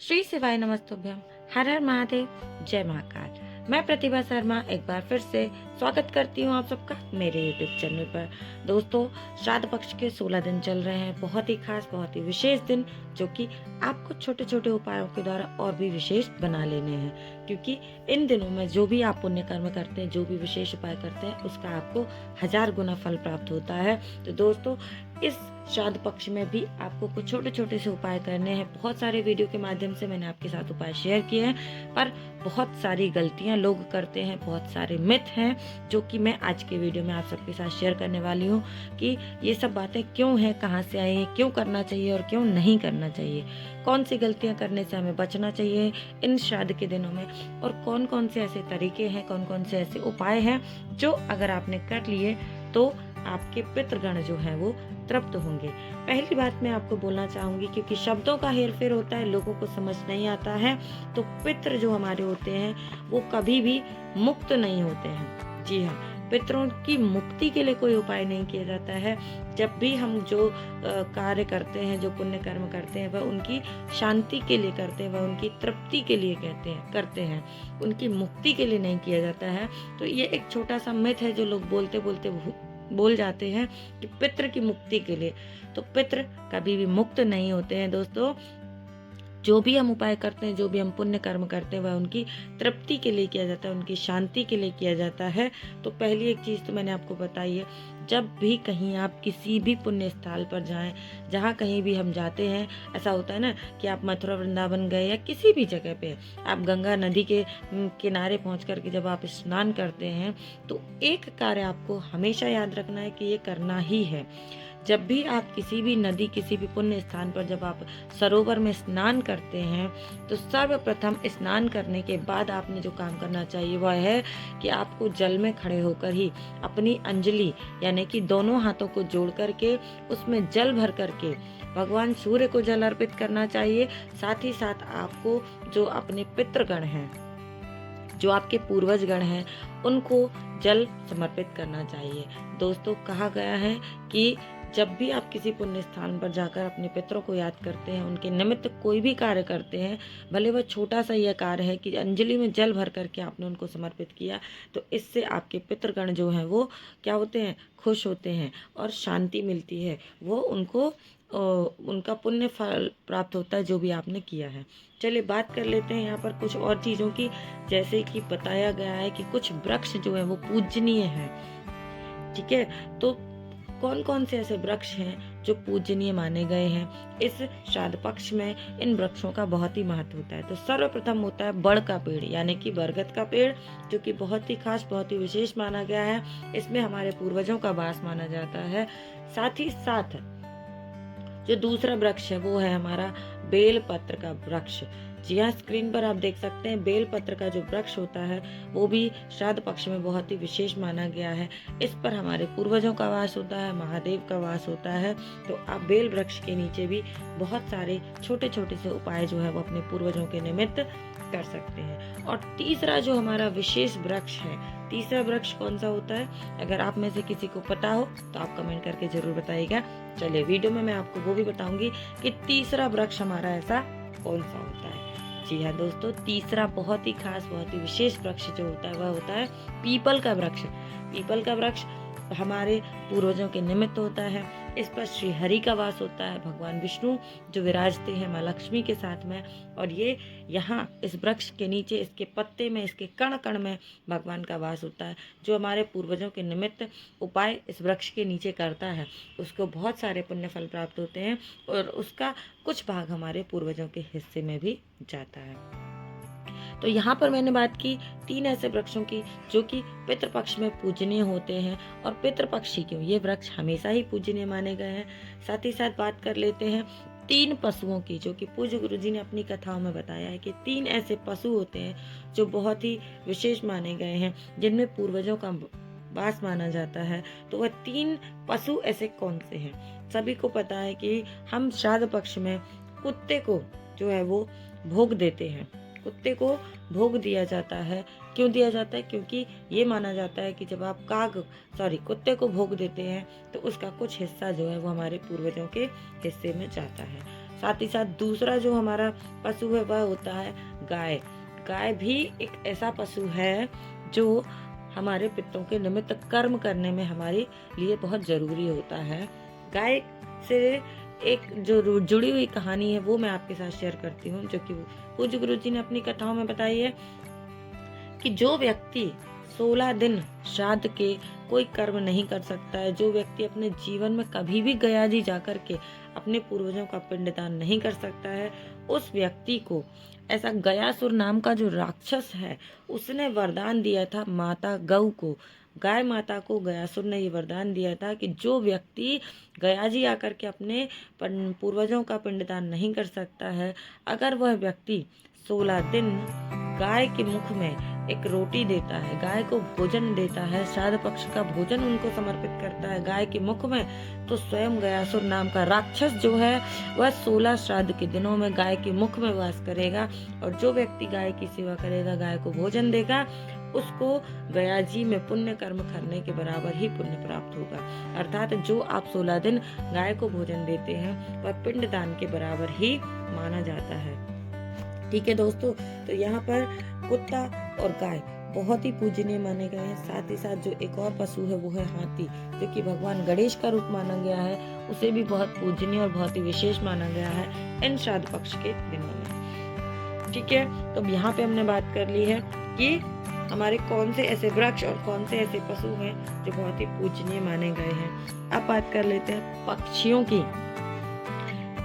श्री शिवाय नमस्तुभ्यम। हर हर महादेव, जय महाकाल। मैं प्रतिभा शर्मा एक बार फिर से स्वागत करती हूँ आप सबका मेरे यूट्यूब चैनल पर। दोस्तों, श्राद्ध पक्ष के 16 दिन चल रहे हैं, बहुत ही खास, बहुत ही विशेष दिन, जो कि आपको छोटे छोटे उपायों के द्वारा और भी विशेष बना लेने हैं। क्योंकि इन दिनों में जो भी आप पुण्य कर्म करते हैं, जो भी विशेष उपाय करते हैं, उसका आपको 1000 गुना फल प्राप्त होता है। तो दोस्तों, इस श्राद्ध पक्ष में भी आपको कुछ छोटे छोटे से उपाय करने हैं। बहुत सारे वीडियो के माध्यम से मैंने आपके साथ उपाय शेयर किए हैं, पर बहुत सारी गलतियां लोग करते हैं, बहुत सारे मिथ हैं, जो कि मैं आज के वीडियो में आप सबके साथ शेयर करने वाली हूँ कि ये सब बातें क्यों हैं, कहाँ से आई हैं, क्यों करना चाहिए और क्यों नहीं करना चाहिए, कौन सी गलतियां करने से हमें बचना चाहिए इन श्राद्ध के दिनों में, और कौन कौन से ऐसे तरीके हैं, कौन कौन से ऐसे उपाय हैं जो अगर आपने कर लिए तो आपके पितृगण जो है वो तृप्त होंगे। पहली बात मैं आपको बोलना चाहूंगी, क्योंकि शब्दों का हेरफेर होता है, लोगों को समझ नहीं आता है, तो पितृ जो हमारे होते हैं वो कभी भी मुक्त नहीं होते हैं। जी हाँ, पितरों की मुक्ति के लिए कोई उपाय नहीं किया जाता है। जब भी हम जो कार्य करते हैं, जो पुण्य कर्म करते हैं, वह उनकी शांति के लिए करते हैं, वह उनकी तृप्ति के लिए करते हैं, उनकी मुक्ति के लिए नहीं किया जाता है। तो ये एक छोटा सा मिथ है जो लोग बोलते बोलते बोल जाते हैं कि पितृ की मुक्ति के लिए। तो पितृ कभी भी मुक्त नहीं होते हैं। दोस्तों, जो भी हम उपाय करते हैं, जो भी हम पुण्य कर्म करते हैं, वह उनकी तृप्ति के लिए किया जाता है, उनकी शांति के लिए किया जाता है। तो पहली एक चीज़ तो मैंने आपको बताई है, जब भी कहीं आप किसी भी पुण्य स्थल पर जाएं, जहाँ कहीं भी हम जाते हैं, ऐसा होता है ना कि आप मथुरा वृंदावन गए या किसी भी जगह पे आप गंगा नदी के किनारे पहुँच कर के जब आप स्नान करते हैं, तो एक कार्य आपको हमेशा याद रखना है कि ये करना ही है। जब भी आप किसी भी नदी, किसी भी पुण्य स्थान पर जब आप सरोवर में स्नान करते हैं, तो सर्वप्रथम स्नान करने के बाद आपने जो काम करना चाहिए वह है कि आपको जल में खड़े होकर ही अपनी अंजलि यानी कि दोनों हाथों को जोड़ करके उसमें जल भर करके भगवान सूर्य को जल अर्पित करना चाहिए। साथ ही साथ आपको जो अपने पितृगण हैं, जो आपके पूर्वजगण हैं, उनको जल समर्पित करना चाहिए। दोस्तों, कहा गया है कि जब भी आप किसी पुण्य स्थान पर जाकर अपने पितरों को याद करते हैं, उनके निमित्त कोई भी कार्य करते हैं, भले वह छोटा सा यह कार्य है कि अंजलि में जल भर करके आपने उनको समर्पित किया, तो इससे आपके पितृगण जो हैं वो क्या होते हैं, खुश होते हैं और शांति मिलती है। वो उनको उनका पुण्य फल प्राप्त होता है जो भी आपने किया है। चलिए बात कर लेते हैं यहाँ पर कुछ और चीज़ों की। जैसे कि बताया गया है कि कुछ वृक्ष जो है वो पूजनीय है। ठीक है, तो कौन कौन से ऐसे वृक्ष हैं जो पूजनीय माने गए हैं? इस श्राद्ध पक्ष में इन वृक्षों का बहुत ही महत्व होता है। तो सर्वप्रथम होता है बड़ का पेड़ यानी कि बरगद का पेड़, जो कि बहुत ही खास, बहुत ही विशेष माना गया है। इसमें हमारे पूर्वजों का वास माना जाता है। साथ ही साथ जो दूसरा वृक्ष है वो है हमारा बेल पत्र का वृक्ष। जी हाँ, स्क्रीन पर आप देख सकते हैं, बेल पत्र का जो वृक्ष होता है वो भी श्राद्ध पक्ष में बहुत ही विशेष माना गया है। इस पर हमारे पूर्वजों का वास होता है, महादेव का वास होता है। तो आप बेल वृक्ष के नीचे भी बहुत सारे छोटे छोटे से उपाय जो है वो अपने पूर्वजों के निमित्त कर सकते हैं। और तीसरा जो हमारा विशेष वृक्ष है, तीसरा वृक्ष कौन सा होता है? अगर आप में से किसी को पता हो तो आप कमेंट करके जरूर बताइएगा। चलिए वीडियो में मैं आपको वो भी बताऊंगी कि तीसरा वृक्ष हमारा ऐसा कौन सा होता है। जी हाँ दोस्तों, तीसरा बहुत ही खास, बहुत ही विशेष वृक्ष जो होता है वह होता है पीपल का वृक्ष। पीपल का वृक्ष हमारे पूर्वजों के निमित्त होता है। इस पर श्री हरि का वास होता है, भगवान विष्णु जो विराजते हैं माँ लक्ष्मी के साथ में। और ये यहाँ इस वृक्ष के नीचे, इसके पत्ते में, इसके कण कण में भगवान का वास होता है। जो हमारे पूर्वजों के निमित्त उपाय इस वृक्ष के नीचे करता है, उसको बहुत सारे पुण्य फल प्राप्त होते हैं और उसका कुछ भाग हमारे पूर्वजों के हिस्से में भी जाता है। तो यहाँ पर मैंने बात की 3 ऐसे वृक्षों की जो कि पितृपक्ष में पूजनीय होते हैं। और पितृपक्षी क्यों, ये वृक्ष हमेशा ही पूजनीय माने गए हैं। साथ ही साथ बात कर लेते हैं 3 पशुओं की, जो कि पूज्य गुरु जी ने अपनी कथाओं में बताया है कि 3 ऐसे पशु होते हैं जो बहुत ही विशेष माने गए हैं, जिनमें पूर्वजों का वास माना जाता है। तो वह 3 पशु ऐसे कौन से हैं? सभी को पता है कि हम श्राद्ध पक्ष में कुत्ते को जो है वो भोग देते हैं। कुत्ते को भोग दिया जाता है। क्यों दिया जाता है? क्योंकि ये माना जाता है कि जब आप कुत्ते को भोग देते हैं तो उसका कुछ हिस्सा जो है वो हमारे पूर्वजों के हिस्से में जाता है। साथ ही साथ दूसरा जो हमारा पशु है वह होता है गाय। गाय भी एक ऐसा पशु है जो हमारे पितरों के निमित्त कर्म करने में हमारे लिए बहुत जरूरी होता है। गाय से एक जो जुड़ी हुई कहानी है वो मैं आपके साथ शेयर करती हूँ, जो कि पूज्य गुरु जी ने अपनी कथाओं में बताई है कि जो व्यक्ति 16 दिन श्राद्ध के कोई कर्म नहीं कर सकता है, जो व्यक्ति अपने जीवन में कभी भी गया जी जाकर के अपने पूर्वजों का पिंडदान नहीं कर सकता है, उस व्यक्ति को ऐसा गयासुर नाम का जो राक्षस है उसने वरदान दिया था माता गौ को। गाय माता को गयासुर ने ये वरदान दिया था कि जो व्यक्ति गया जी आकर के अपने पूर्वजों का पिंडदान नहीं कर सकता है, अगर वह व्यक्ति 16 दिन गाय के मुख में एक रोटी देता है, गाय को भोजन देता है, श्राद्ध पक्ष का भोजन उनको समर्पित करता है गाय के मुख में, तो स्वयं गयासुर नाम का राक्षस जो है वह 16 श्राद्ध के दिनों में गाय के मुख में वास करेगा। और जो व्यक्ति गाय की सेवा करेगा, गाय को भोजन देगा, उसको गया जी में पुण्य कर्म करने के बराबर ही पुण्य प्राप्त होगा। अर्थात जो आप 16 दिन गाय को भोजन देते हैं वह पिंडदान के बराबर ही माना जाता है। ठीक है दोस्तों, तो यहाँ पर कुत्ता और गाय बहुत ही पूजनीय माने गए हैं। साथ ही साथ जो एक और पशु है वो है हाथी, जो कि भगवान गणेश का रूप माना गया है, उसे भी बहुत पूजनीय और बहुत ही विशेष माना गया है इन श्राद्ध पक्ष के दिनों में। ठीक है, तो यहाँ पे हमने बात कर ली है कि हमारे कौन से ऐसे वृक्ष और कौन से ऐसे पशु हैं जो बहुत ही पूजनीय माने गए हैं। अब बात कर लेते हैं पक्षियों की।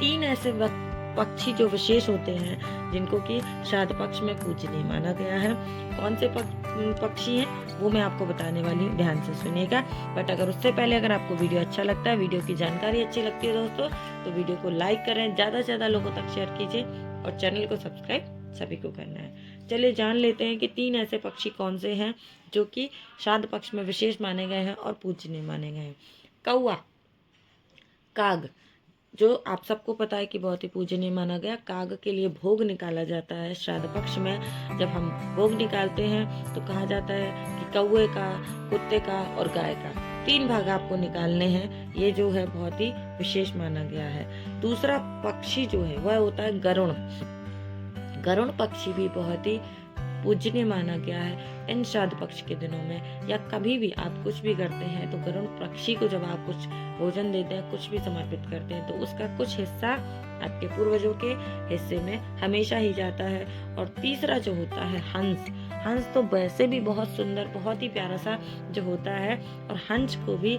3 ऐसे पक्षी जो विशेष होते हैं जिनको कि श्राद्ध पक्ष में पूजनीय माना गया है। कौन से पक्षी हैं वो मैं आपको बताने वाली हूँ, ध्यान से सुनिएगा। बट अगर उससे पहले अगर आपको वीडियो अच्छा लगता है, वीडियो की जानकारी अच्छी लगती है दोस्तों, तो वीडियो को लाइक करें, ज्यादा से ज्यादा लोगों तक शेयर कीजिए और चैनल को सब्सक्राइब सभी को करना है। चलिए जान लेते हैं कि 3 ऐसे पक्षी कौन से हैं जो कि श्राद्ध पक्ष में विशेष माने गए हैं और पूजनीय माने गए हैं। कौआ, काग, जो आप सबको पता है कि बहुत ही पूजनीय माना गया। काग के लिए भोग निकाला जाता है श्राद्ध पक्ष में। जब हम भोग निकालते हैं तो कहा जाता है कि कौए का, कुत्ते का और गाय का 3 भाग आपको निकालने हैं। ये जो है बहुत ही विशेष माना गया है। दूसरा पक्षी जो है वह होता है गरुड़। गरुड़ पक्षी भी बहुत ही पूजनीय माना गया है इन श्राद्ध पक्ष के दिनों में, या कभी भी आप कुछ भी करते हैं तो गरुड़ पक्षी को जब आप कुछ भोजन देते हैं, कुछ भी समर्पित करते हैं, तो उसका कुछ हिस्सा आपके पूर्वजों के हिस्से में हमेशा ही जाता है। और तीसरा जो होता है हंस। हंस तो वैसे भी बहुत सुंदर, बहुत ही प्यारा सा जो होता है, और हंस को भी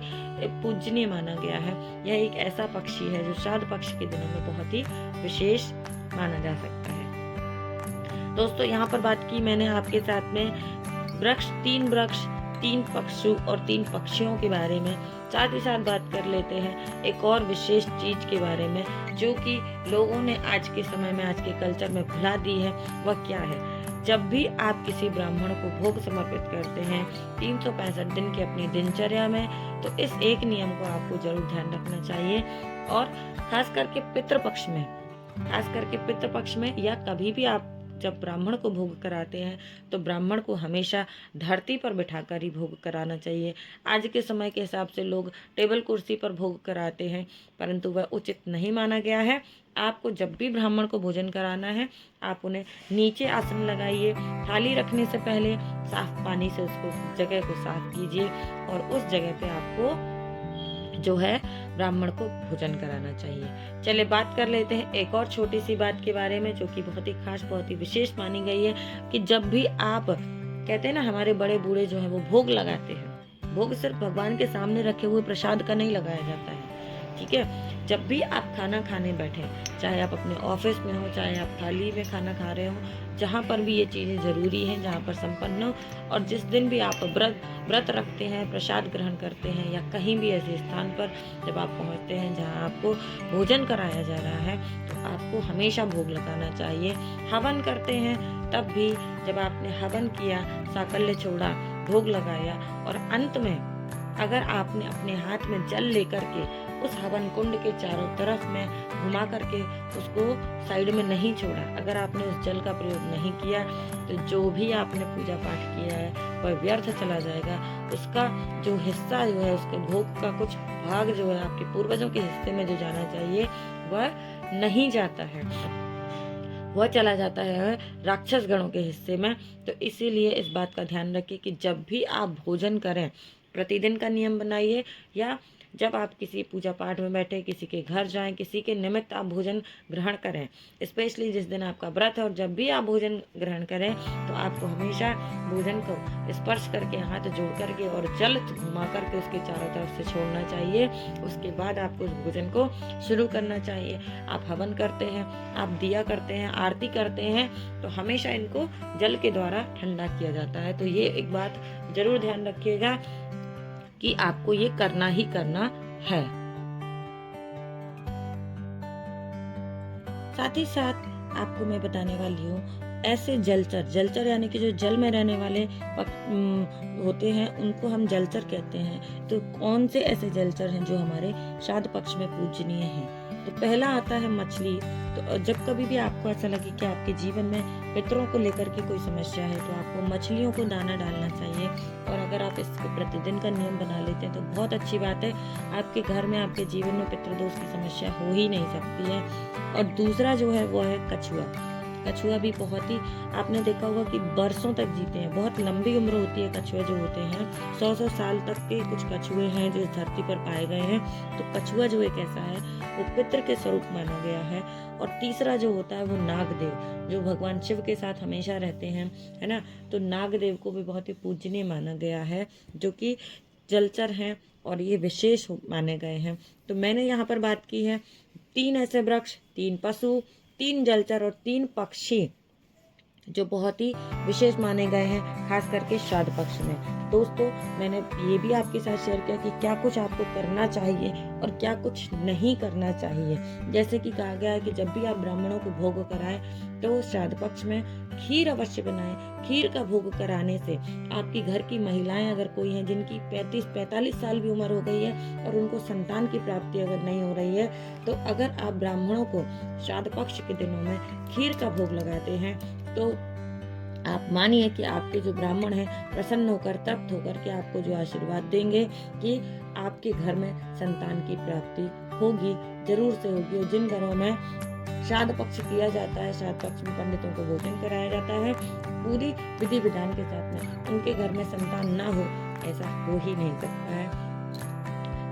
पूजनीय माना गया है। यह एक ऐसा पक्षी है जो श्राद्ध पक्ष के दिनों में बहुत ही विशेष माना जा सकता है। दोस्तों यहाँ पर बात की मैंने आपके साथ में वृक्ष, 3 पक्षु और 3 पक्षियों के बारे में। साथ ही साथ बात कर लेते हैं एक और विशेष चीज के बारे में जो कि लोगों ने आज के समय में, आज के कल्चर में भुला दी है। वह क्या है? जब भी आप किसी ब्राह्मण को भोग समर्पित करते हैं 365 दिन की अपनी दिनचर्या में, तो इस एक नियम को आपको जरूर ध्यान रखना चाहिए। और खास करके पितृपक्ष में, या कभी भी आप जब ब्राह्मण को भोग कराते हैं तो ब्राह्मण को हमेशा धरती पर बिठाकर ही भोग कराना चाहिए। आज के समय के हिसाब से लोग टेबल कुर्सी पर भोग कराते हैं, परंतु वह उचित नहीं माना गया है। आपको जब भी ब्राह्मण को भोजन कराना है, आप उन्हें नीचे आसन लगाइए। थाली रखने से पहले साफ पानी से उसको जगह को साफ कीजिए और उस जगह पे आपको जो है ब्राह्मण को भोजन कराना चाहिए। चलिए बात कर लेते हैं एक और छोटी सी बात के बारे में जो कि बहुत ही खास, बहुत ही विशेष मानी गई है कि जब भी आप कहते हैं ना, हमारे बड़े बूढ़े जो है वो भोग लगाते हैं, भोग सिर्फ भगवान के सामने रखे हुए प्रसाद का नहीं लगाया जाता है। ठीक है, जब भी आप खाना खाने बैठे, चाहे आप अपने ऑफिस में हो, चाहे आप थाली में खाना खा रहे हो, जहाँ पर भी ये चीज़ें ज़रूरी हैं, जहाँ पर संपन्न हो, और जिस दिन भी आप व्रत रखते हैं, प्रसाद ग्रहण करते हैं, या कहीं भी ऐसे स्थान पर जब आप पहुँचते हैं जहाँ आपको भोजन कराया जा रहा है, तो आपको हमेशा भोग लगाना चाहिए। हवन करते हैं तब भी जब आपने हवन किया, साकल्य छोड़ा, भोग लगाया, और अंत में अगर आपने अपने हाथ में जल लेकर के उस हवन कुंड के चारों तरफ में घुमा करके उसको साइड में नहीं छोड़ा, अगर आपने उस जल का प्रयोग नहीं किया, तो जो भी आपने पूजा पाठ किया है वह व्यर्थ चला जाएगा। उसका जो हिस्सा जो है, उसके भोग का कुछ भाग जो है आपके पूर्वजों के हिस्से में जो जाना चाहिए, वह नहीं जाता है, वह चला जाता है राक्षस गणों के हिस्से में। तो इसीलिए इस बात का ध्यान रखिए कि जब भी आप भोजन करें, प्रतिदिन का नियम बनाइए, या जब आप किसी पूजा पाठ में बैठे, किसी के घर जाएं, किसी के निमित्त आप भोजन ग्रहण करें, स्पेशली जिस दिन आपका व्रत है, और जब भी आप भोजन ग्रहण करें तो आपको हमेशा भोजन को स्पर्श करके, हाथ जोड़ करके और जल घुमा करके उसके चारों तरफ से छोड़ना चाहिए। उसके बाद आपको उस भोजन को शुरू करना चाहिए। आप हवन करते हैं, आप दिया करते हैं, आरती करते हैं, तो हमेशा इनको जल के द्वारा ठंडा किया जाता है। तो ये एक बात जरूर ध्यान रखिएगा कि आपको ये करना ही करना है। साथ ही साथ आपको मैं बताने वाली हूँ, ऐसे जलचर यानी कि जो जल में रहने वाले होते हैं, उनको हम जलचर कहते हैं। तो कौन से ऐसे जलचर हैं जो हमारे श्राद्ध पक्ष में पूजनीय हैं? तो पहला आता है मछली। तो जब कभी भी आपको ऐसा लगे कि आपके जीवन में पितरों को लेकर के कोई समस्या है, तो आपको मछलियों को दाना डालना चाहिए। और अगर आप इसको प्रतिदिन का नियम बना लेते हैं तो बहुत अच्छी बात है, आपके घर में, आपके जीवन में पितृदोष की समस्या हो ही नहीं सकती है। और दूसरा जो है वो है कछुआ। कछुआ भी बहुत ही, आपने देखा होगा कि बरसों तक जीते हैं, बहुत लंबी उम्र होती है कछुए जो होते हैं। 100 साल तक के कुछ कछुए हैं जो इस धरती पर पाए गए हैं। तो कछुआ जो एक ऐसा है, वो पितृ के स्वरूप माना गया है। और तीसरा जो होता है वो नागदेव, जो भगवान शिव के साथ हमेशा रहते हैं, है ना। तो नागदेव को भी बहुत ही पूजनीय माना गया है, जो कि जलचर हैं और ये विशेष माने गए हैं। तो मैंने यहाँ पर बात की है 3 ऐसे वृक्ष, 3 पशु, 3 जलचर और 3 पक्षी जो बहुत ही विशेष माने गए हैं, खास करके श्राद्ध पक्ष में। दोस्तों, मैंने ये भी आपके साथ शेयर किया कि क्या कुछ आपको करना चाहिए और क्या कुछ नहीं करना चाहिए। जैसे कि कहा गया है कि जब भी आप ब्राह्मणों को भोग कराएं तो श्राद्ध पक्ष में खीर अवश्य बनाएं। खीर का भोग कराने से आपकी घर की महिलाएं अगर कोई हैं जिनकी 35-45 साल भी उम्र हो गई है और उनको संतान की प्राप्ति अगर नहीं हो रही है, तो अगर आप ब्राह्मणों को श्राद्ध पक्ष के दिनों में खीर का भोग लगाते हैं, तो आप मानिए कि आपके जो ब्राह्मण हैं प्रसन्न होकर, तृप्त होकर के आपको जो आशीर्वाद देंगे कि आपके घर में संतान की प्राप्ति होगी, जरूर से होगी। और जिन घरों में श्राद्ध पक्ष किया जाता है, श्राद्ध पक्ष में पंडितों को भोजन कराया जाता है पूरी विधि विधान के साथ में, उनके घर में संतान ना हो, ऐसा हो ही नहीं सकता है।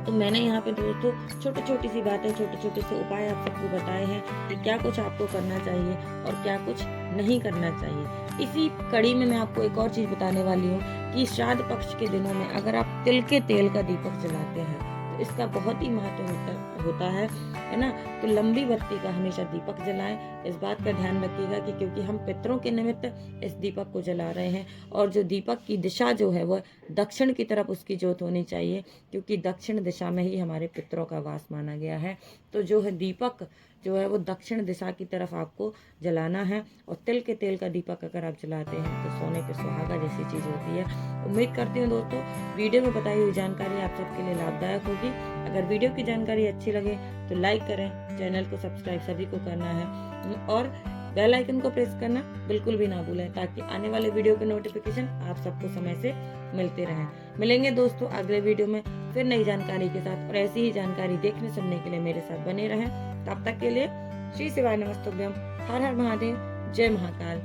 तो मैंने यहाँ पे दोस्तों छोटी सी बातें, छोटे से उपाय आप सबको बताए हैं कि क्या कुछ आपको करना चाहिए और क्या कुछ नहीं करना चाहिए। इसी कड़ी में मैं आपको एक और चीज बताने वाली हूँ कि श्राद्ध पक्ष के दिनों में अगर आप तिल के तेल का दीपक जलाते हैं तो इसका बहुत ही महत्व होता है ना। तो लंबी बत्ती का हमेशा दीपक जलाएं। इस बात का ध्यान रखिएगा कि क्योंकि हम पितरों के निमित्त इस दीपक को जला रहे हैं, और जो दीपक की दिशा जो है वह दक्षिण की तरफ उसकी ज्योत होनी चाहिए, क्योंकि दक्षिण दिशा में ही हमारे पितरों का वास माना गया है। तो जो है दीपक जो है वो दक्षिण दिशा की तरफ आपको जलाना है। और तिल के तेल का दीपक अगर आप जलाते हैं तो सोने पे सुहागा जैसी चीज होती है। उम्मीद करती हूँ दोस्तों वीडियो में बताई हुई जानकारी आप सबके लिए लाभदायक होगी। अगर वीडियो की जानकारी अच्छी लगे तो लाइक करें, चैनल को सब्सक्राइब सभी को करना है और बेल आइकन को प्रेस करना बिल्कुल भी ना भूलें, ताकि आने वाले वीडियो के नोटिफिकेशन आप सबको समय से मिलते रहें। मिलेंगे दोस्तों अगले वीडियो में फिर नई जानकारी के साथ, और ऐसी ही जानकारी देखने सुनने के लिए मेरे साथ बने रहें। तब तक के लिए श्री शिवाय नमस्तुभ्यम, हर हर महादेव, जय महाकाल।